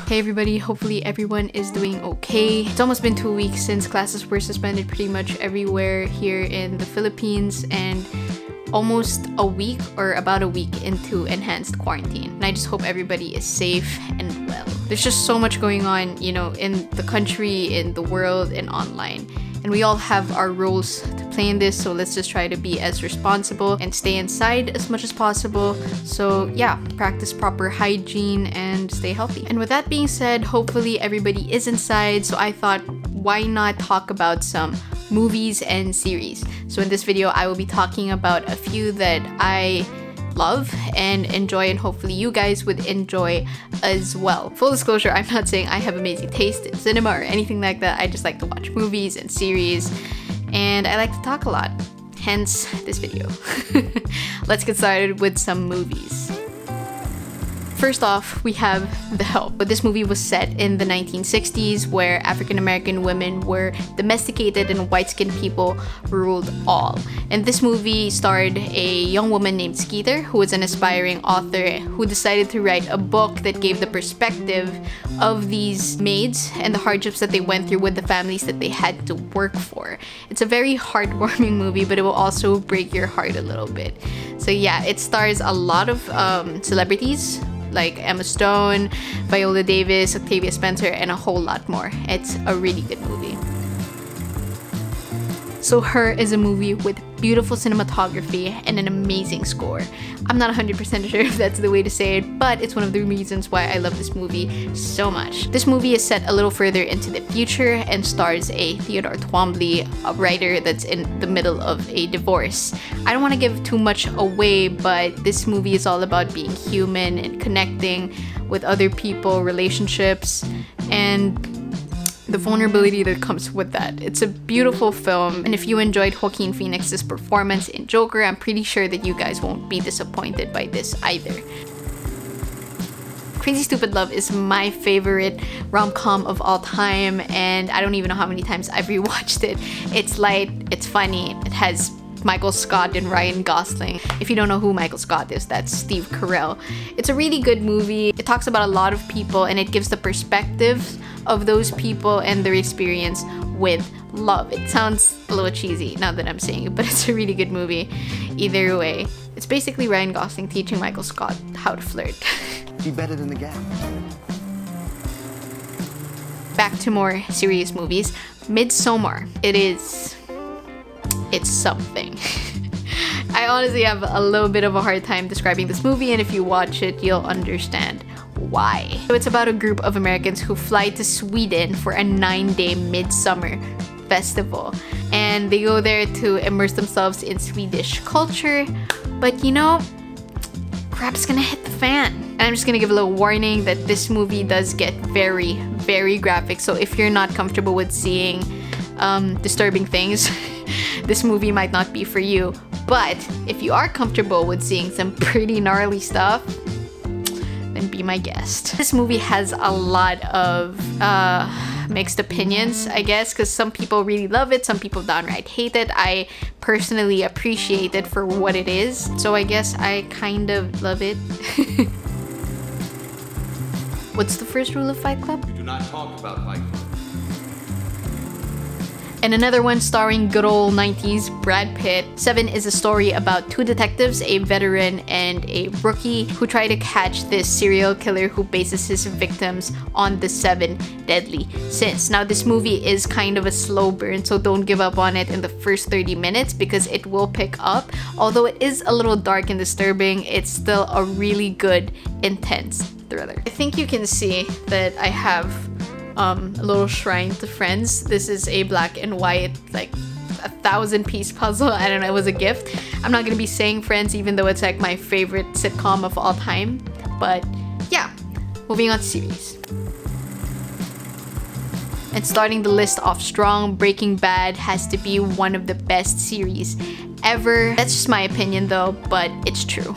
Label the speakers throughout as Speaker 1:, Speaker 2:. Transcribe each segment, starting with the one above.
Speaker 1: Hey everybody, hopefully everyone is doing okay. It's almost been 2 weeks since classes were suspended pretty much everywhere here in the Philippines, and almost a week or about a week into enhanced quarantine. And I just hope everybody is safe and well. There's just so much going on, you know, in the country, in the world, and online. And we all have our roles to play in this, so let's just try to be as responsible and stay inside as much as possible. So yeah, practice proper hygiene and stay healthy. And with that being said, hopefully everybody is inside, so I thought, why not talk about some movies and series? So in this video, I will be talking about a few that I love and enjoy, and hopefully you guys would enjoy as well. Full disclosure, I'm not saying I have amazing taste in cinema or anything like that. I just like to watch movies and series, and I like to talk a lot, hence this video. Let's get started with some movies. First off, we have The Help. But this movie was set in the 1960s, where African-American women were domesticated and white-skinned people ruled all. And this movie starred a young woman named Skeeter, who was an aspiring author who decided to write a book that gave the perspective of these maids and the hardships that they went through with the families that they had to work for. It's a very heartwarming movie, but it will also break your heart a little bit. So yeah, it stars a lot of celebrities, like Emma Stone, Viola Davis, Octavia Spencer, and a whole lot more. It's a really good movie. So Her is a movie with beautiful cinematography and an amazing score. I'm not 100% sure if that's the way to say it, but it's one of the reasons why I love this movie so much. This movie is set a little further into the future and stars a Theodore Twombly, a writer that's in the middle of a divorce. I don't want to give too much away, but this movie is all about being human and connecting with other people, relationships, and the vulnerability that comes with that. It's a beautiful film, and if you enjoyed Joaquin Phoenix's performance in Joker, I'm pretty sure that you guys won't be disappointed by this either. Crazy Stupid Love is my favorite rom-com of all time, and I don't even know how many times I've rewatched it. It's light, it's funny, it has Michael Scott and Ryan Gosling. If you don't know who Michael Scott is, that's Steve Carell. It's a really good movie. It talks about a lot of people, and it gives the perspective of those people and their experience with love. It sounds a little cheesy now that I'm saying it, but it's a really good movie either way. It's basically Ryan Gosling teaching Michael Scott how to flirt.
Speaker 2: Be better than the gap.
Speaker 1: Back to more serious movies. Midsommar. It's something. I honestly have a little bit of a hard time describing this movie, and if you watch it, you'll understand why. So it's about a group of Americans who fly to Sweden for a 9-day midsummer festival, and they go there to immerse themselves in Swedish culture, but you know, crap's gonna hit the fan. And I'm just gonna give a little warning that this movie does get very, very graphic, so if you're not comfortable with seeing disturbing things, this movie might not be for you. But if you are comfortable with seeing some pretty gnarly stuff, then be my guest. This movie has a lot of mixed opinions, I guess, because some people really love it, some people downright hate it. I personally appreciate it for what it is, so I guess I kind of love it. What's the first rule of Fight Club?
Speaker 3: We do not talk about Fight Club.
Speaker 1: And another one starring good old 90s Brad Pitt. Seven is a story about two detectives, a veteran and a rookie, who try to catch this serial killer who bases his victims on the 7 deadly sins. Now this movie is kind of a slow burn, so don't give up on it in the first 30 minutes because it will pick up. Although it is a little dark and disturbing, it's still a really good, intense thriller. I think you can see that I have a little shrine to Friends. This is a black and white, like 1,000-piece puzzle. I don't know, it was a gift. I'm not gonna be saying Friends, even though it's like my favorite sitcom of all time. But yeah, moving on to series. And starting the list off strong, Breaking Bad has to be one of the best series ever. That's just my opinion though, but it's true.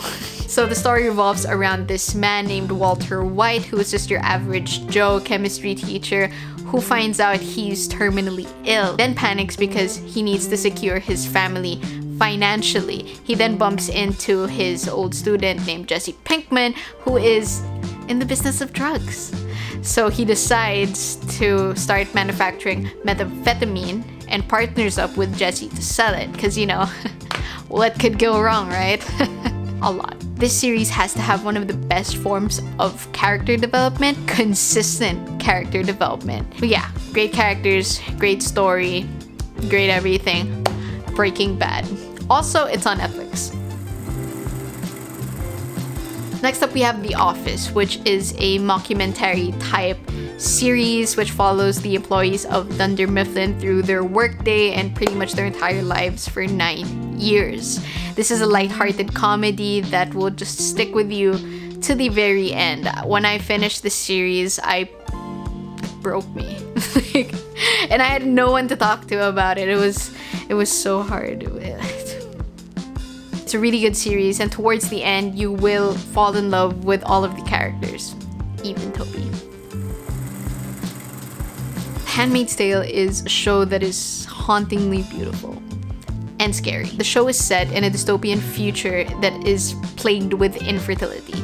Speaker 1: So the story revolves around this man named Walter White, who is just your average Joe chemistry teacher who finds out he's terminally ill, then panics because he needs to secure his family financially. He then bumps into his old student named Jesse Pinkman, who is in the business of drugs. So he decides to start manufacturing methamphetamine and partners up with Jesse to sell it, because you know, what could go wrong, right? A lot. This series has to have one of the best forms of character development, consistent character development. But yeah, great characters, great story, great everything. Breaking Bad. Also, it's on Netflix. Next up, we have The Office, which is a mockumentary type series which follows the employees of Dunder Mifflin through their workday and pretty much their entire lives for 9 years. This is a lighthearted comedy that will just stick with you to the very end. When I finished the series, it broke me. And I had no one to talk to about it. It was so hard. It's a really good series, and towards the end, you will fall in love with all of the characters, even Toby. Handmaid's Tale is a show that is hauntingly beautiful and scary. The show is set in a dystopian future that is plagued with infertility.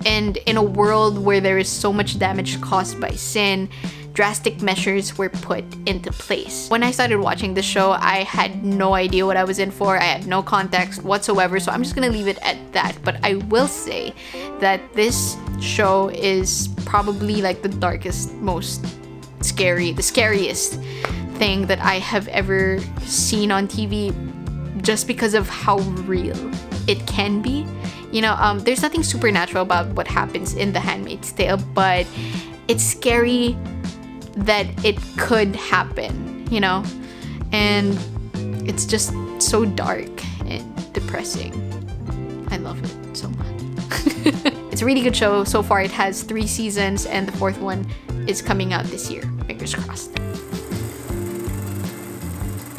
Speaker 1: And in a world where there is so much damage caused by sin, drastic measures were put into place. When I started watching the show, I had no idea what I was in for. I had no context whatsoever, so I'm just gonna leave it at that. But I will say that this show is probably like the darkest, most scary, the scariest thing that I have ever seen on TV, just because of how real it can be. You know, there's nothing supernatural about what happens in The Handmaid's Tale, but it's scary that it could happen, you know? And it's just so dark and depressing. I love it so much. It's a really good show. So far it has 3 seasons and the 4th one is coming out this year. Fingers crossed.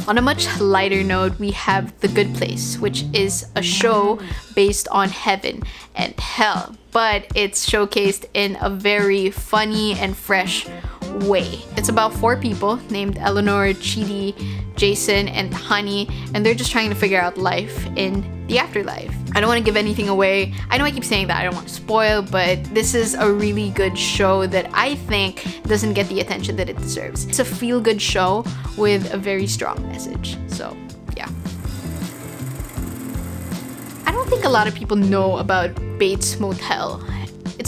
Speaker 1: On a much lighter note, we have The Good Place, which is a show based on heaven and hell, but it's showcased in a very funny and fresh way. It's about 4 people named Eleanor, Chidi, Jason, and Honey, and they're just trying to figure out life in the afterlife. I don't want to give anything away. I know I keep saying that, I don't want to spoil, but this is a really good show that I think doesn't get the attention that it deserves. It's a feel-good show with a very strong message, so yeah. I don't think a lot of people know about Bates Motel.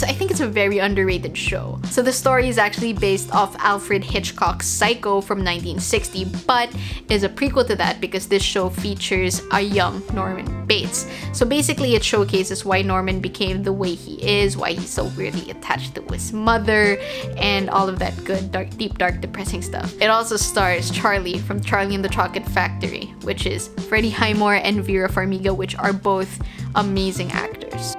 Speaker 1: I think it's a very underrated show. So the story is actually based off Alfred Hitchcock's Psycho from 1960, but is a prequel to that because this show features a young Norman Bates. So basically it showcases why Norman became the way he is, why he's so weirdly attached to his mother, and all of that good, deep, dark, depressing stuff. It also stars Charlie from Charlie and the Chocolate Factory, which is Freddie Highmore and Vera Farmiga, which are both amazing actors.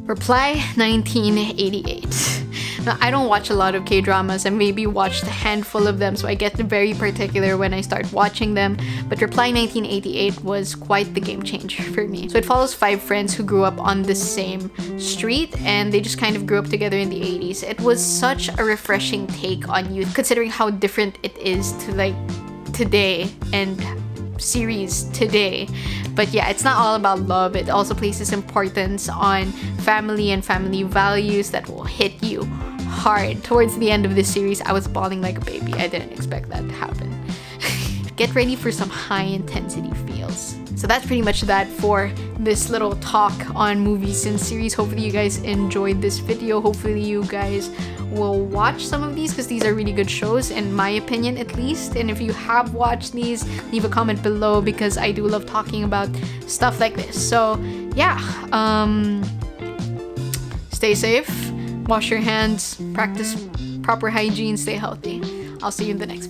Speaker 1: Reply 1988. Now, I don't watch a lot of K-dramas. I maybe watched a handful of them, so I get very particular when I start watching them. But Reply 1988 was quite the game changer for me. So it follows 5 friends who grew up on the same street, and they just kind of grew up together in the 80s. It was such a refreshing take on youth, considering how different it is to like today and series today. But yeah, it's not all about love. It also places importance on family and family values that will hit you hard. Towards the end of this series, I was bawling like a baby. I didn't expect that to happen. Get ready for some high intensity feels. So that's pretty much that for this little talk on movies and series. Hopefully you guys enjoyed this video. Hopefully you guys will watch some of these because these are really good shows in my opinion, at least. And if you have watched these, leave a comment below because I do love talking about stuff like this. So yeah, stay safe, wash your hands, practice proper hygiene, stay healthy. I'll see you in the next video.